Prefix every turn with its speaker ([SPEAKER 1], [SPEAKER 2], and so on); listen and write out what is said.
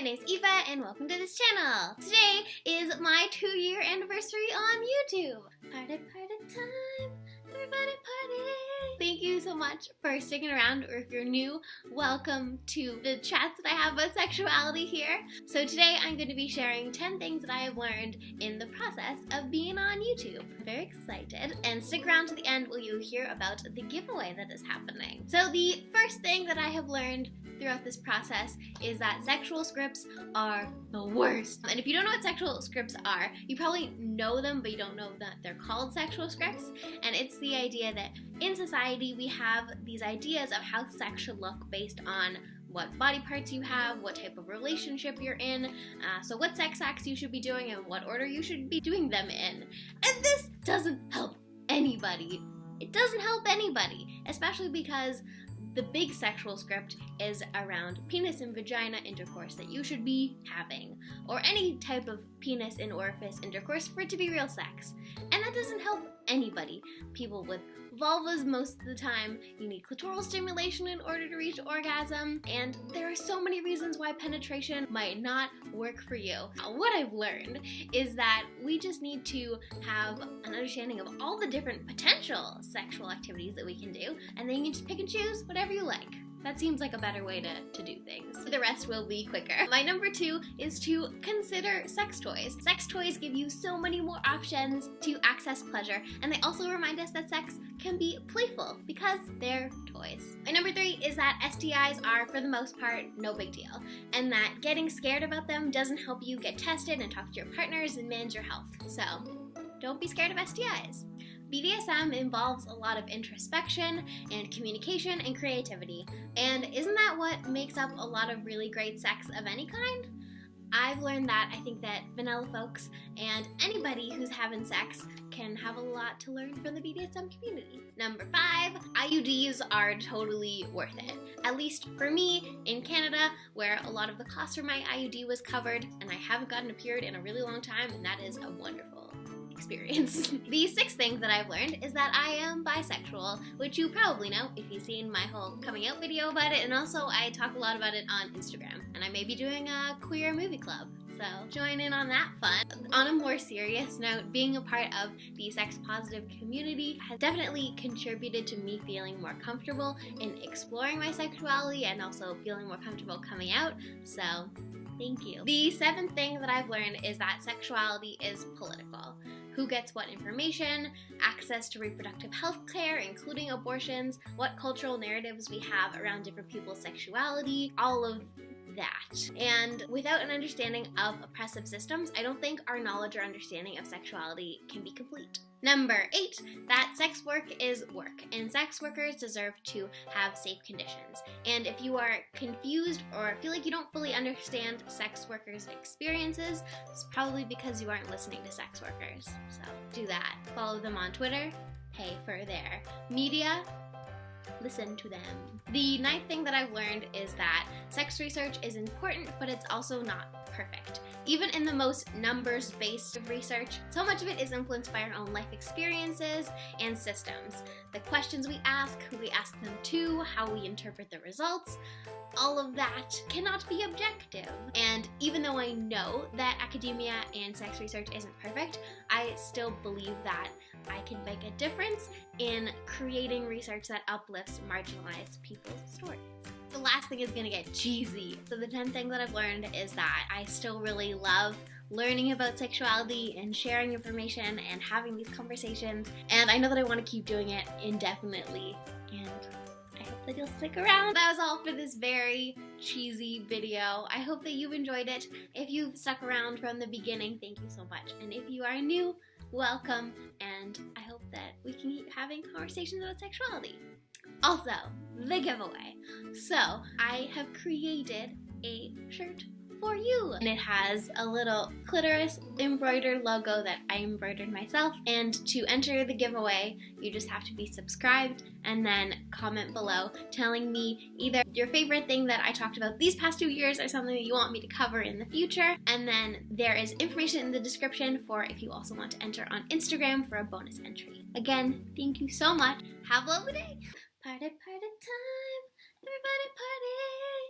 [SPEAKER 1] name's Eva and welcome to this channel. Today is my 2-year anniversary on YouTube. Party, party time, everybody party. Thank you so much for sticking around, or if you're new, welcome to the chats that I have about sexuality here. So today I'm going to be sharing 10 things that I have learned in the process of being on YouTube. I'm very excited, and stick around to the end where you'll hear about the giveaway that is happening. So the first thing that I have learned throughout this process is that sexual scripts are the worst. And if you don't know what sexual scripts are, you probably know them, but you don't know that they're called sexual scripts. And it's the idea that in society we have these ideas of how sex should look based on what body parts you have, what type of relationship you're in, so what sex acts you should be doing and what order you should be doing them in. And this doesn't help anybody. It doesn't help anybody, especially because the big sexual script is around penis and vagina intercourse that you should be having, or any type of penis and orifice intercourse for it to be real sex. And that doesn't help anybody. People with vulvas most of the time, you need clitoral stimulation in order to reach orgasm, and there are so many reasons why penetration might not work for you. What I've learned is that we just need to have an understanding of all the different potential sexual activities that we can do, and then you can just pick and choose whatever you like. That seems like a better way to do things. The rest will be quicker. My number 2 is to consider sex toys. Sex toys give you so many more options to access pleasure, and they also remind us that sex can be playful because they're toys. My number 3 is that STIs are, for the most part, no big deal, and that getting scared about them doesn't help you get tested and talk to your partners and manage your health. So, don't be scared of STIs. BDSM involves a lot of introspection and communication and creativity, and isn't that what makes up a lot of really great sex of any kind? I've learned that I think that vanilla folks and anybody who's having sex can have a lot to learn from the BDSM community. Number 5, IUDs are totally worth it. At least for me in Canada, where a lot of the cost for my IUD was covered, and I haven't gotten a period in a really long time, and that is a wonderful experience. The 6th thing that I've learned is that I am bisexual, which you probably know if you've seen my whole coming out video about it, and also I talk a lot about it on Instagram, and I may be doing a queer movie club, so join in on that fun. On a more serious note, being a part of the sex positive community has definitely contributed to me feeling more comfortable in exploring my sexuality and also feeling more comfortable coming out, so thank you. The 7th thing that I've learned is that sexuality is political. Who gets what information, access to reproductive health care, including abortions, what cultural narratives we have around different people's sexuality, all of that. And without an understanding of oppressive systems, I don't think our knowledge or understanding of sexuality can be complete. Number 8, that sex work is work, and sex workers deserve to have safe conditions. And if you are confused or feel like you don't fully understand sex workers' experiences, it's probably because you aren't listening to sex workers. So do that. Follow them on Twitter, pay for their media, listen to them. The 9th thing that I've learned is that sex research is important, but it's also not perfect. Even in the most numbers-based research, so much of it is influenced by our own life experiences and systems. The questions we ask, who we ask them to, how we interpret the results, all of that cannot be objective. And even though I know that academia and sex research isn't perfect, I still believe that I can make a difference in creating research that uplifts marginalized people's stories. The last thing is gonna get cheesy. So the 10th thing that I've learned is that I still really love learning about sexuality and sharing information and having these conversations, and I know that I want to keep doing it indefinitely, and I hope that you'll stick around. That was all for this very cheesy video. I hope that you've enjoyed it. If you've stuck around from the beginning, thank you so much, and if you are new, welcome, and I hope that we can keep having conversations about sexuality. Also, the giveaway. So, I have created a shirt for you, and it has a little clitoris embroidered logo that I embroidered myself, and to enter the giveaway, you just have to be subscribed and then comment below telling me either your favorite thing that I talked about these past 2 years or something that you want me to cover in the future, and then there is information in the description for if you also want to enter on Instagram for a bonus entry. Again, thank you so much. Have a lovely day. Party, party time. Everybody party.